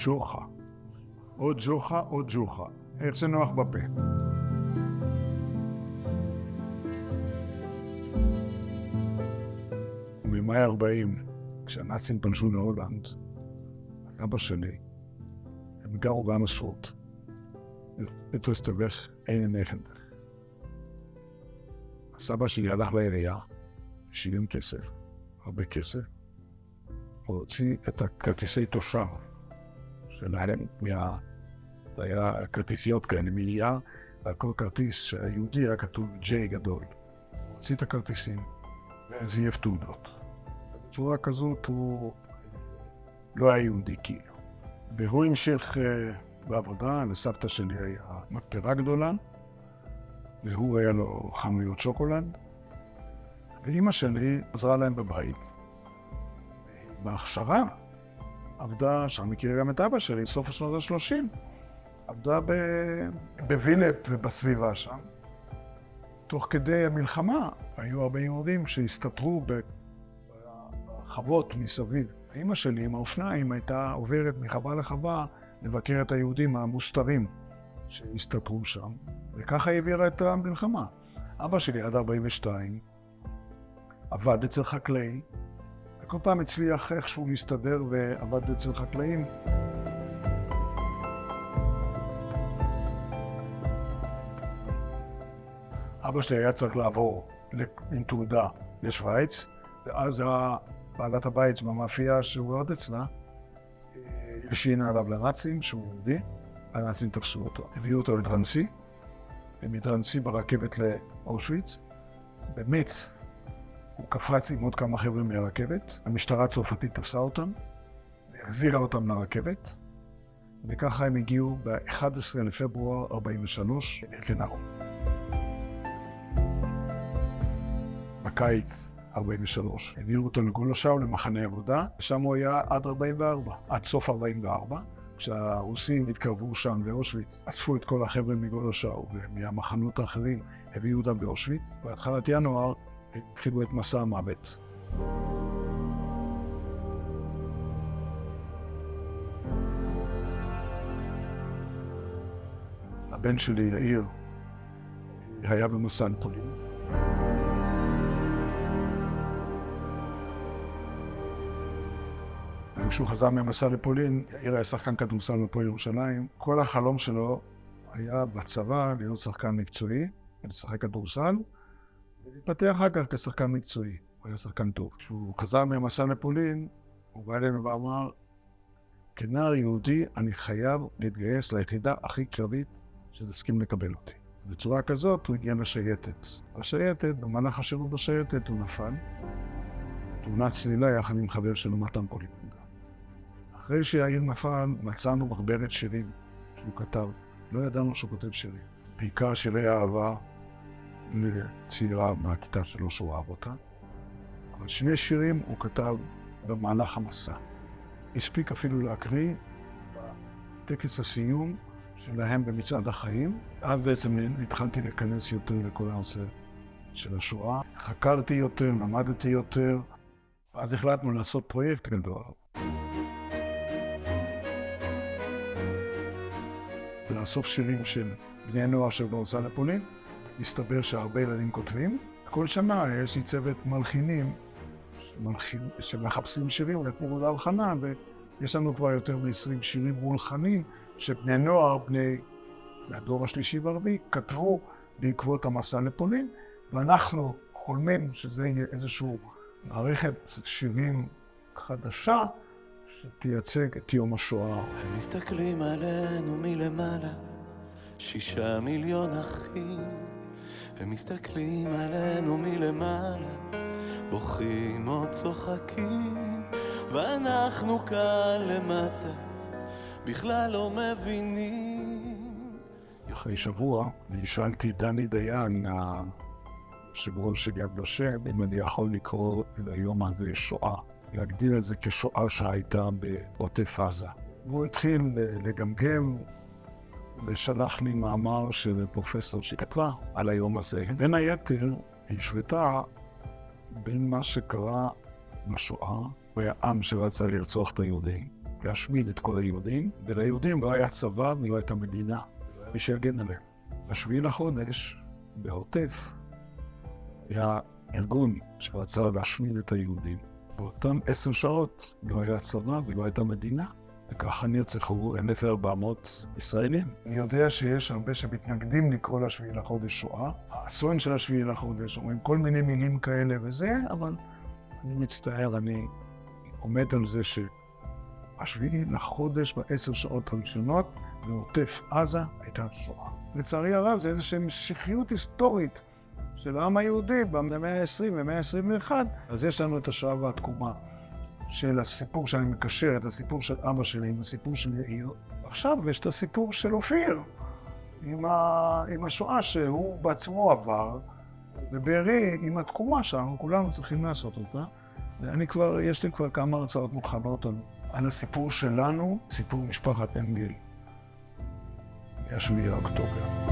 ג'וחה. או ג'וחה או ג'וחה. איך זה נוח בפה. במאי 40, כשהנאצים פלשו להולנד, אבא שלי, הם גרו באמספורט. איתו הסתבך אין נכד. הסבא שלי הלך לעירייה, שילם כסף, הרבה כסף, הוא הוציא את הכרטיסי תושב שלהם, זה היה כרטיסיות כאלה, מיליאר, ועל כל כרטיס היהודי היה כתוב ג'יי גדול. הוא הוציא את הכרטיסים וזייף תעודות. בצורה כזאת הוא לא היה יהודי כאילו. והוא המשיך בעבודה, לסבתא שלי היה מתפרה גדולה, והוא היה לו חנויות שוקולד, ואמא שלי עזרה להם בבית. בהכשרה עבדה, שאני מכיר גם את אבא שלי, סוף השנות ה-30, עבדה בווילט ובסביבה שם. תוך כדי המלחמה היו הרבה יהודים שהסתתרו בחוות מסביב. אמא שלי עם האופניים הייתה עוברת מחווה לחווה לבקר את היהודים המוסתרים שהסתתרו שם, וככה העבירה את המלחמה. אבא שלי עד 42 עבד אצל חקלאי, וכל פעם הצליח איכשהו להסתדר ועבד אצל חקלאים. אבא שלי היה צריך לעבור עם תעודה לשוויץ, ואז בעלת הבית במאפייה שהוא עד אצלה, הלשינה עליו לנאצים שהוא יהודי, הנאצים תפסו אותו. הביאו אותו לדרנסי, ומדרנסי ברכבת לאושוויץ. במץ הוא קפץ עם עוד כמה חבר'ה מהרכבת, המשטרה הצרפתית תפסה אותם, והחזירה אותם לרכבת, וככה הם הגיעו ב-11 לפברואר 43 לבירקנאו. בקיץ 43. הביאו אותו לגולושאו למחנה עבודה, ושם הוא היה עד 44, עד סוף 44. כשהרוסים התקרבו שם באושוויץ, אספו את כל החבר'ה מגולושאו ומהמחנות האחרים, הביאו אותם באושוויץ, בהתחלת ינואר התחילו את מסע המוות. הבן שלי, יאיר, היה במסע לפולין. כשהוא חזר ממסע לפולין, יאיר היה שחקן כדורסל בפועל ירושלים. כל החלום שלו היה בצבא להיות שחקן מקצועי, לשחק כדורסל, ולהתפתח אחר כך כשחקן מקצועי. הוא היה שחקן טוב. כשהוא חזר ממסע לפולין, הוא בא אלינו ואמר, כנער יהודי אני חייב להתגייס ליחידה הכי קרבית שתסכים לקבל אותי. בצורה כזאת הוא הגיע לשייטת. השייטת, במהלך השירות בשייטת הוא נפל. תאונת צלילה יחד עם חבר שלו מתן פוליפנדה. אחרי שיאיר נפל, מצאנו מחברת שירים שהוא כתב. לא ידענו שהוא כותב שירים. בעיקר שירי אהבה לצעירה מהכיתה שלו שהוא אהב אותה. אבל שני שירים הוא כתב במהלך המסע. הספיק אפילו להקריא בטקס הסיום שלהם במצעד החיים. אז בעצם התחלתי להיכנס יותר לכל הנושא של השואה. חקרתי יותר, למדתי יותר. אז החלטנו לעשות פרויקט גדול. לאסוף שירים של בני נוער שבהוצאה לפולין. מסתבר שהרבה ילדים כותבים. כל שנה יש לי צוות מלחינים שמחפשים שירים לתמור להלחנה, ויש לנו כבר יותר מ-20 שירים מולחנים שבני נוער, בני הדור השלישי והרביעי, כתבו בעקבות המסע לפולין, ואנחנו חולמים שזה יהיה איזושהי מערכת שירים חדשה שתייצג את יום השואה. הם מסתכלים עלינו מלמעלה, 6 מיליון אחים. הם מסתכלים עלינו מלמעלה, בוכים או צוחקים, ואנחנו כאן למטה, בכלל לא מבינים. אחרי שבוע, אני שאלתי דני דיין, יושב ראש של יד ושם, אם אני יכול לקרוא ליום הזה שואה, להגדיר את זה כשואה שהייתה בעוטף עזה. והוא התחיל לגמגם ושלח לי מאמר של פרופסור שכתבה על היום הזה. בין היתר, השוותה בין מה שקרה בשואה, הוא היה עם שרצה לרצוח את היהודים, להשמיד את כל היהודים, וליהודים לא היה צבא ולא הייתה מדינה, לא היה מי שיגן עליהם. בשביעי לחודש, בעוטף, היה ארגון שרצה להשמיד את היהודים. באותם 10 שעות לא היה צבא ולא הייתה מדינה, וככה נרצחו 1,400 ישראלים. אני יודע שיש הרבה שמתנגדים לקרוא לשביעי לחודש שואה. האסון של השביעי לחודש, אומרים כל מיני מילים כאלה וזה, אבל אני מצטער, אני עומד על זה שהשביעי לחודש ב10 שעות הראשונות בעוטף עזה הייתה שואה. לצערי הרב זה איזושהי משיחיות היסטורית של העם היהודי במאה ה-20 ומאה ה-21. אז יש לנו את השואה והתקומה של הסיפור שאני מקשר, את הסיפור של אבא שלי עם הסיפור של יאיר. עכשיו יש את הסיפור של אופיר עם השואה שהוא בעצמו עבר, ובארי עם התקומה שאנחנו כולנו צריכים לעשות אותה. יש לי כבר כמה הרצאות מוכנות על הסיפור שלנו, סיפור משפחת אנגל, מ7 באוקטובר.